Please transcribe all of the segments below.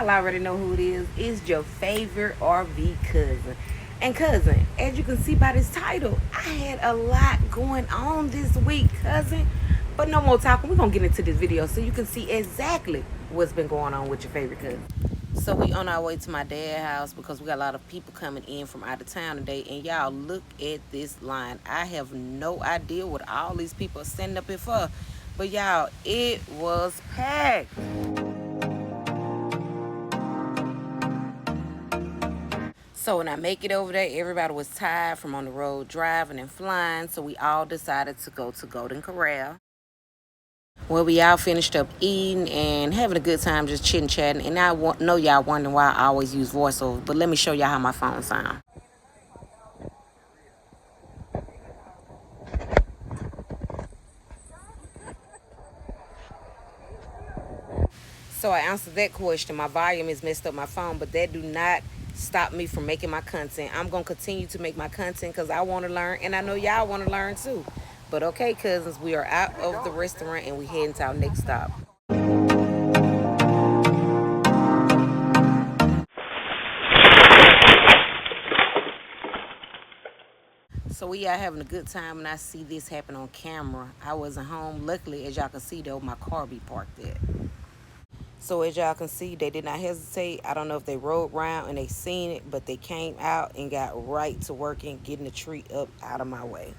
y'all already know who it is. It's your favorite RV cousin. And cousin, as you can see by this title, I had a lot going on this week, cousin. But no more talking. We're going to get into this video so you can see exactly what's been going on with your favorite cousin. So we on our way to my dad's house because we got a lot of people coming in from out of town today. And y'all, look at this line. I have no idea what all these people are standing up here for. But y'all, it was packed. So when I make it over there, everybody was tired from on the road driving and flying. So we all decided to go to Golden Corral. Well, we all finished up eating and having a good time, just chitting chatting. And I know y'all wondering why I always use voiceover, but let me show y'all how my phone sounds. So I answered that question. My volume is messed up my phone, but that do not stop me from making my content. I'm going to continue to make my content because I want to learn, and I know y'all want to learn too. But okay, cousins, we are out of the restaurant and we heading to our next stop. So we are having a good time, and I see this happen on camera. I wasn't home. Luckily, as y'all can see, though, my car be parked there. So as y'all can see, they did not hesitate. I don't know if they rode around and they seen it, but they came out and got right to working, getting the tree up out of my way.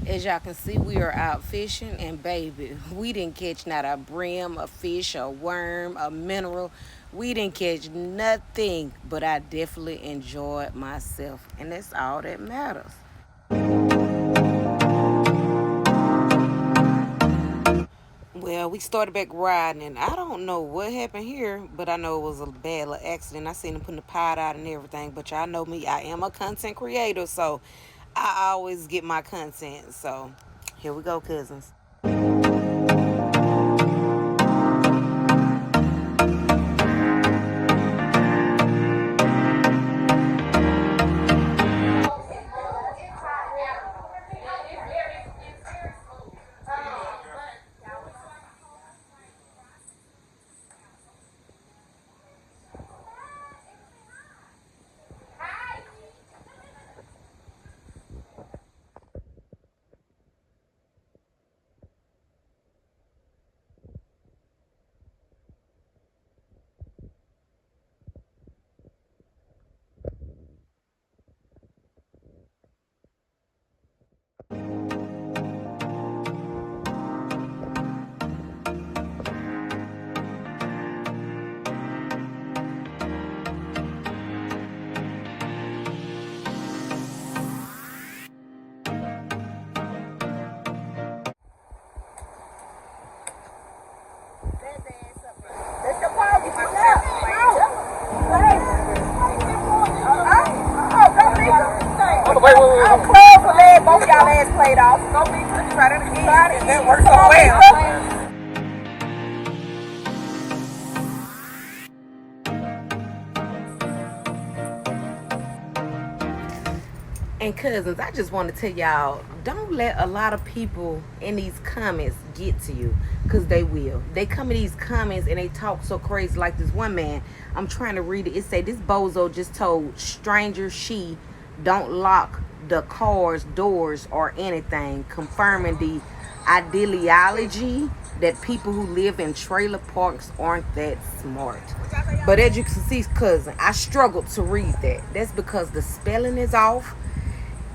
As y'all can see, we are out fishing, and baby, we didn't catch not a brim, a fish, a worm, a mineral. We didn't catch nothing, but I definitely enjoyed myself, and that's all that matters. Well, we started back riding, and I don't know what happened here, but I know it was a bad little accident. I seen them putting the pot out and everything, but y'all know me, I am a content creator, so I always get my content. So here we go, cousins. Wait. I'm close for that. Both y'all ass played off. Go be try that again. That works so well. And cousins, I just want to tell y'all, don't let a lot of people in these comments get to you, because they will. They come in these comments and they talk so crazy. Like this one man, I'm trying to read it. It say this bozo just told stranger she don't lock the car's doors or anything, confirming the ideology that people who live in trailer parks aren't that smart. But as you can see, cousin, I struggled to read that. That's because the spelling is off.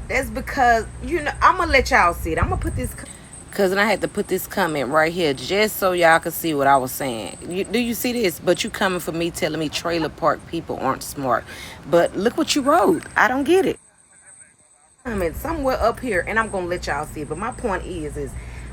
That's because, you know, I'm going to let y'all see it. I'm going to put this, cousin, I had to put this comment right here just so y'all can see what I was saying. Do you see this? But you coming for me telling me trailer park people aren't smart. But look what you wrote. I don't get it. Comment somewhere up here, and I'm going to let y'all see it. But my point is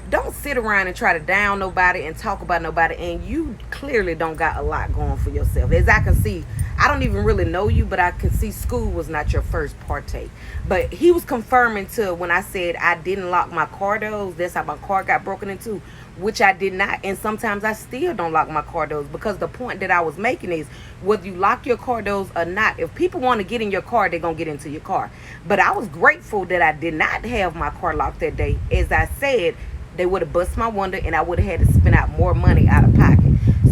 don't sit around and try to down nobody and talk about nobody, and you clearly don't got a lot going for yourself. As I can see, I don't even really know you, but I can see school was not your first partake. But he was confirming to when I said I didn't lock my car doors. That's how my car got broken into, which I did not. And sometimes I still don't lock my car doors, because the point that I was making is whether you lock your car doors or not, if people want to get in your car, they're going to get into your car. But I was grateful that I did not have my car locked that day. As I said, they would have bust my window and I would have had to spend out more money out of pocket.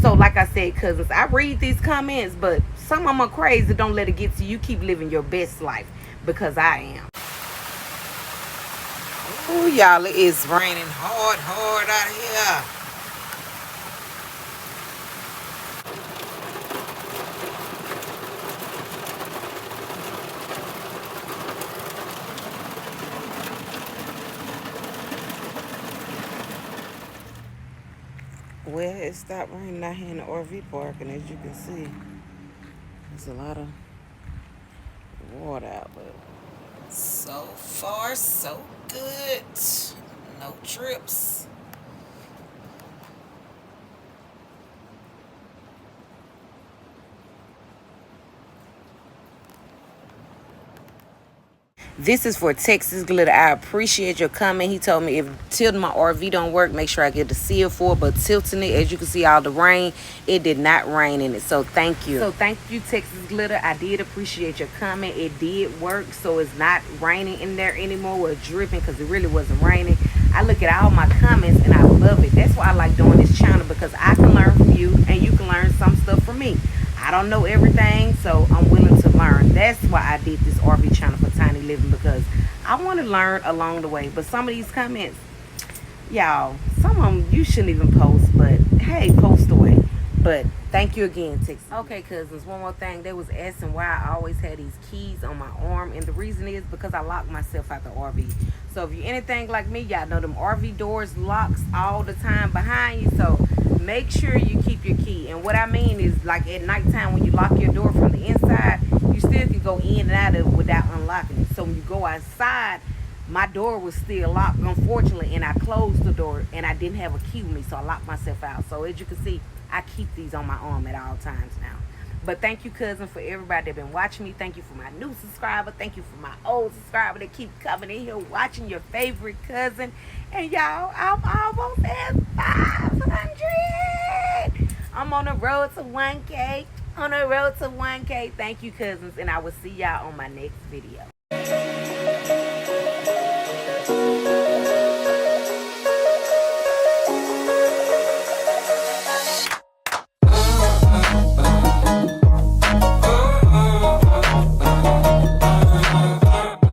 So like I said, cousins, I read these comments, but some of them are crazy. Don't let it get to you. Keep living your best life, because I am. Oh, y'all, it is raining hard out here. Well, it stopped raining out here in the RV park, and as you can see, there's a lot of water out, but so far so good. No trips. This is for Texas Glitter. I appreciate your comment. He told me if tilting my RV don't work, make sure I get the seal for it. But tilting it, as you can see, all the rain, it did not rain in it. So thank you. So thank you, Texas Glitter. I did appreciate your comment. It did work. So it's not raining in there anymore. We're dripping because it really wasn't raining. I look at all my comments and I love it. That's why I like doing this channel, because I can learn from you and you can learn some stuff from me. I don't know everything, so I'm willing to learn. That's why I did this RV channel for Tiny Living, because I want to learn along the way. But some of these comments, y'all, some of them you shouldn't even post, but hey, post away. But thank you again, Texas. Okay, cousins, one more thing. They was asking why I always had these keys on my arm, and the reason is because I lock myself out the RV. So if you're anything like me, y'all know them RV doors locks all the time behind you. So make sure you keep your key. And what I mean is, like at nighttime when you lock your door from the inside, you still can go in and out of it without unlocking it. So when you go outside, my door was still locked, unfortunately, and I closed the door and I didn't have a key with me, so I locked myself out. So as you can see, I keep these on my arm at all times now. But thank you, cousin, for everybody that been watching me. Thank you for my new subscriber. Thank you for my old subscriber that keep coming in here watching your favorite cousin. And y'all, I'm almost at 500. I'm on the road to 1K. On the road to 1K. Thank you, cousins, and I will see y'all on my next video.